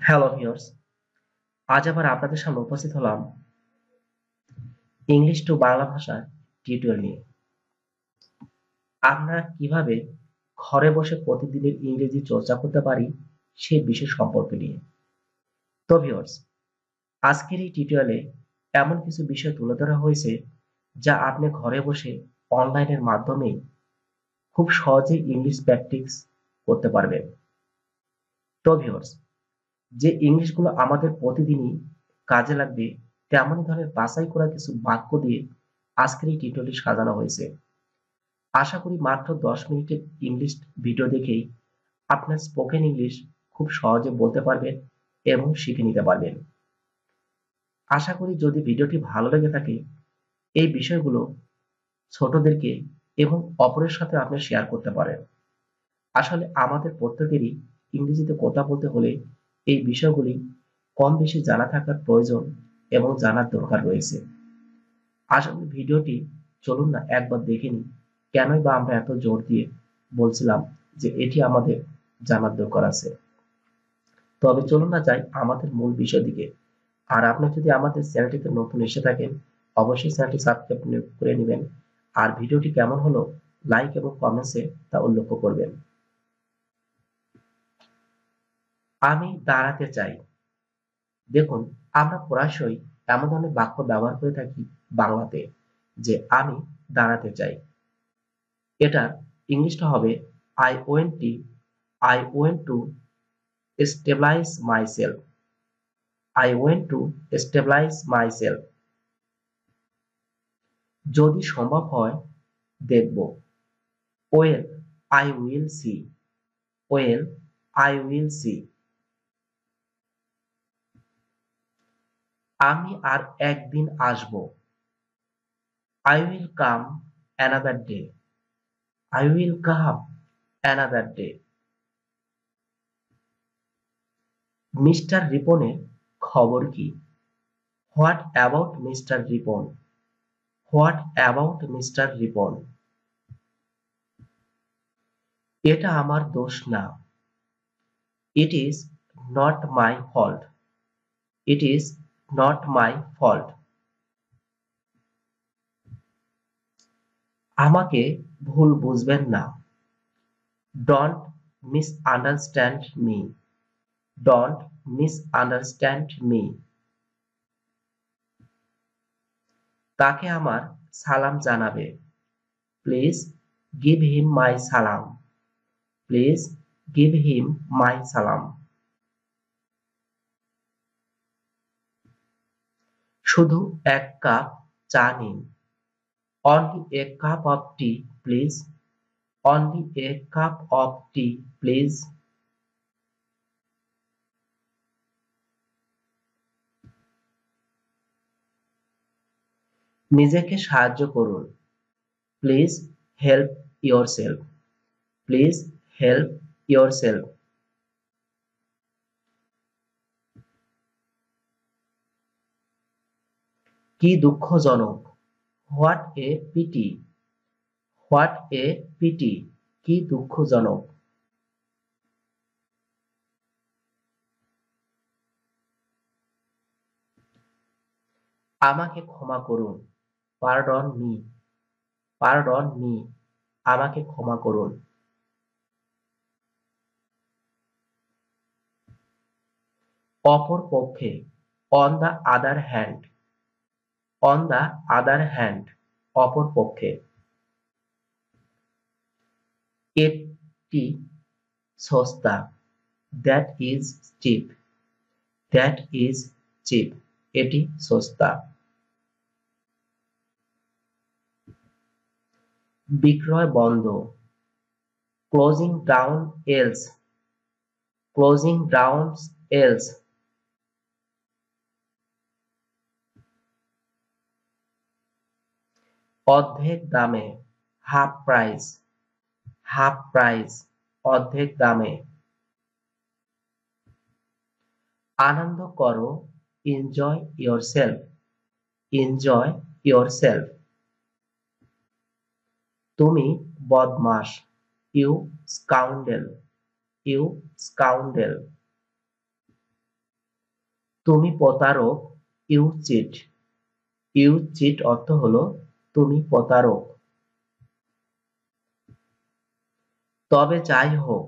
Hello viewers, আজ আবার আপনাদের সামনে উপস্থিত হলাম ইংলিশ টু বাংলা ভাষা টিউটোরিয়াল নিয়ে। আমরা কিভাবে ঘরে বসে প্রতিদিনের ইংরেজি চর্চা করতে পারি সেই বিষয় সম্পর্কে নিয়ে। তো ভিউয়ার্স, আজকের এই টিউটোরিয়ালে এমন কিছু বিষয় তুলে ধরা হয়েছে যা আপনি ঘরে বসে অনলাইনের মাধ্যমে খুব সহজেই ইংলিশ প্র্যাকটিস করতে পারবেন। তো ভিউয়ার্স, যে ইংলিশগুলো আমাদের প্রতিদিনই কাজে লাগবে তেমনই ধরনের বাছাই করা কিছু বাক্য দিয়ে আজকের এই টিউটোরিয়ালটি সাজানো হয়েছে। আশা করি মাত্র 10 মিনিটের ইংলিশ ভিডিও দেখেই আপনার স্পোকেন ইংলিশ খুব সহজে বলতে পারবেন এবং শিখে নিতে পারবেন। আশা করি যদি ভিডিওটি ভালো লেগে থাকে এই বিষয়গুলো ছোটদেরকে এবং অপরের সাথে আপনি শেয়ার করতে পারেন। আসলে আমাদের প্রত্যেকেরই ইংরেজিতে কথা বলতে হলে এই বিষয়গুলি কম বেশি জানা থাকার প্রয়োজন এবং জানার দরকার রয়েছে। আসলে ভিডিওটি চলুন না একবার দেখে নিই কেনই বা আমরা এত জোর দিয়ে বলছিলাম যে এটি আমাদের জানার দরকার আছে। তবে চলুন না যাই আমাদের মূল বিষয় দিকে। আর আপনি যদি আমাদের চ্যানেলটিতে নতুন এসে থাকেন অবশ্যই চ্যানেলটি সাবস্ক্রাইব করে নেবেন। আর ভিডিওটি কেমন হলো লাইক এবং কমেন্টসে তা উল্লেখ করবেন। আমি দাঁড়াতে চাই। দেখুন, আমরা প্রায়শই এমন ধরনের বাক্য ব্যবহার করে থাকি বাংলাতে যে আমি দাঁড়াতে চাই। এটার ইংলিশটা হবে I went to stabilize myself. I went to stabilize myself. যদি সম্ভব হয় দেখব। Well, I will see. Well, I will see. আমি আর একদিন আসব। I will come another day. I will come another day. Mister রিপনের খবর কি? What about Mr. Ripon? What about Mr. Ripon? এটা আমার দোষ না। It is not my fault. It is not my fault. আমাকে ভুল বুঝবেন না। Don't misunderstand me. Don't misunderstand me. তাকে আমার সালাম জানাবে। Please give him my salam. Please give him my salam. শুধু এক কাপ চা নিন। Only a cup of tea, please. Only a cup of tea, please. নিজেকে সাহায্য করুন। Please help yourself. Please help yourself. কি দুঃখজনক। What a pity. What a pity. কি দুঃখজনক। আমাকে ক্ষমা করুন। Pardon me. Pardon me. আমাকে ক্ষমা করুন। অপর পক্ষে on the other hand. On the other hand. অপর পক্ষে। এটি সস্তা। That is cheap. That is cheap. এটি সস্তা। বিক্রয় বন্ধ। Closing down else. Closing down else. অর্ধেক দামে। Half price. Half price. অর্ধেক দামে। আনন্দ করো। Enjoy yourself. Enjoy yourself. তুমি বদমাশ। You scoundrel. You scoundrel. তুমি প্রতারক, ইউ চিট। ইউ চিট অর্থ হলো তুমি প্রতারক। তবে যাই হোক,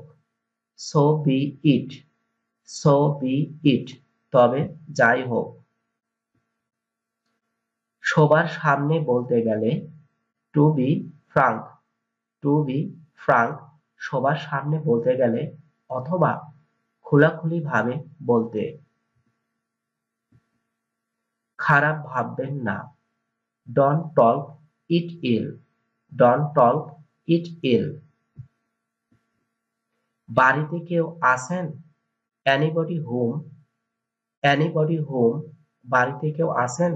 so be it. So be it, তবে যাই হোক। সবার সামনে বলতে গেলে to be frank. To be frank, সবার সামনে বলতে গেলে অথবা খোলাখুলি ভাবে বলতে। খারাপ ভাববেন না। Don't talk it ill. Don't talk it ill. বাড়িতে কেউ আছেন? Anybody home. এনিবডি হোম, বাড়িতে কেউ আছেন?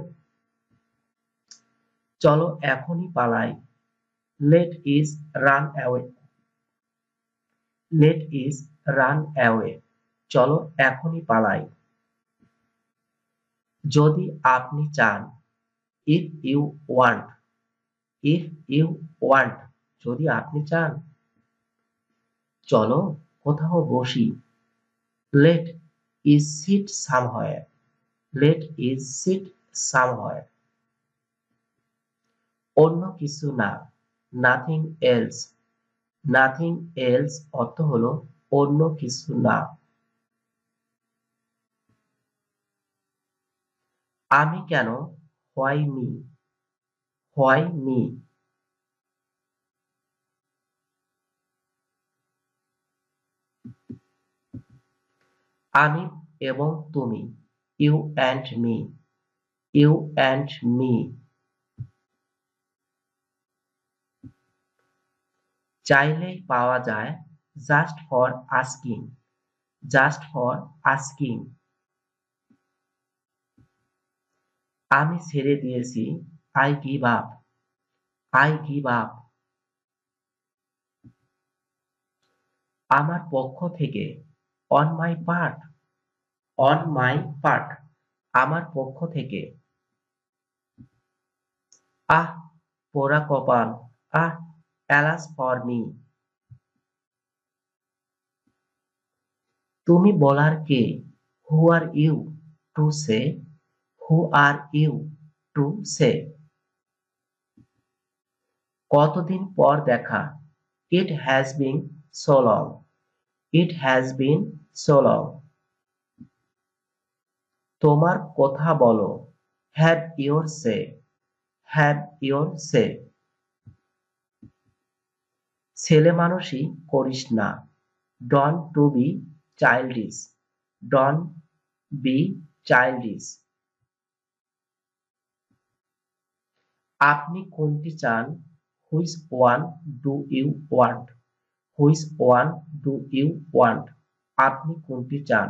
চলো এখনই পালাই। Let's run away. Let's run away, চলো এখনই পালাই। যদি আপনি চান। If you want. If you want, যদি আপনি চান। চলো কোথাও বসি। Let's sit somewhere. Let's sit somewhere. অন্য কিছু না। Nothing else. নাথিং এলস অর্থ হলো অন্য কিছু না। আমি কেন? Why me. Why me. আমি এবং তুমি। You and me. You and me. চাইলেই পাওয়া যায়। Just for asking. Just for asking. আমি ছেড়ে দিয়েছি। I give up. I give up. আমার পক্ষ থেকে। On my part. On my part, আমার পক্ষ থেকে। আহ, পোড়া কপাল। Ah, alas for me. তুমি বলার কে? Who are you to say? Who are you to say? কতদিন পর দেখা? ইট has been so long. It has been so long. তোমার কথা বলো। Have your say. Have your say. ছেলেমানুষি করিস না। Don't to be childish. Don't be childish. আপনি কোনটি চান? Which one do you want? Which one do you want? আপনি কোনটি চান?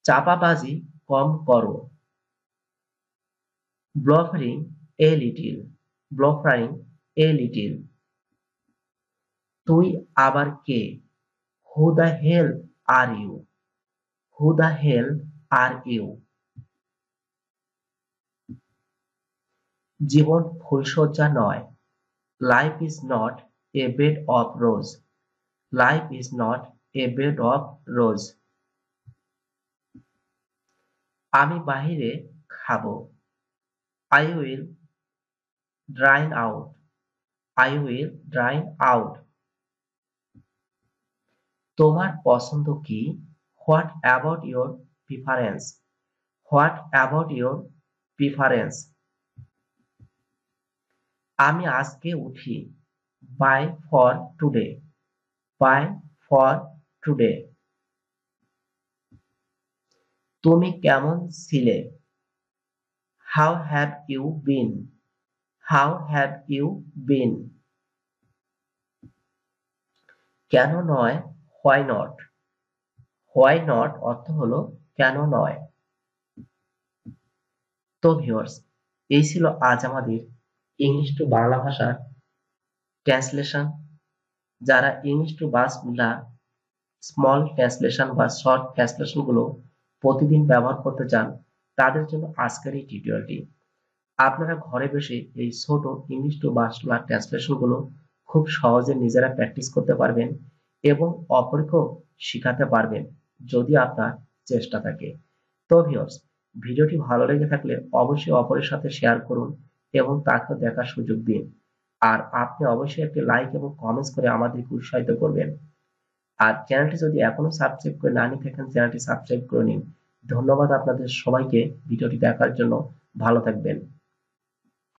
চাপাবাজি কম করো। Bluffering a little. Bluffering a little. তুই আবার কে? Who the hell are you? Who the hell are you? জীবন ফুলশয্যা নয়। Life is not a bed of rose. Life is not a bed of rose. আমি বাহিরে খাবো। I will dine out. I will dine out. তোমার পছন্দ কি? What about your preference? What about your preference? আমি আজকে উঠি। Bye for today. Bye for today. তুমি কেমন ছিলে? How have you been? How have you been? কেন নয়? Why not. হোয়াই নট অর্থ হলো কেন নয়। তো ভিউয়ার্স, এই ছিল আজ আমাদের ইংলিশ টু বাংলা ভাষার ট্রান্সলেশন। যারা English to Bangla small translation বা শর্ট ট্রান্সলেশন গুলো প্রতিদিন ব্যবহার করতে চান, তাদের জন্য আজকের এই টিউটোরিয়ালটি। আপনারা ঘরে বসে এই ছোট ইংলিশ টু বাংলা ট্রান্সলেশন গুলো খুব সহজে নিজেরা প্র্যাকটিস করতে পারবেন এবং অপরকেও শিখাতে পারবেন, যদি আপনার চেষ্টা থাকে। তো ভিউয়ার্স, ভিডিওটি ভালো লেগে থাকলে অবশ্যই অপরের সাথে শেয়ার করুন এবং তাকে দেখার সুযোগ দিন। আর আপনি অবশ্যই একটি লাইক এবং কমেন্টস করে আমাদেরকে উৎসাহিত করবেন। আর চ্যানেলটি যদি এখনো সাবস্ক্রাইব করে না নিয়ে থাকেন, চ্যানেলটি সাবস্ক্রাইব করে নিন। ধন্যবাদ আপনাদের সবাইকে ভিডিওটি দেখার জন্য। ভালো থাকবেন।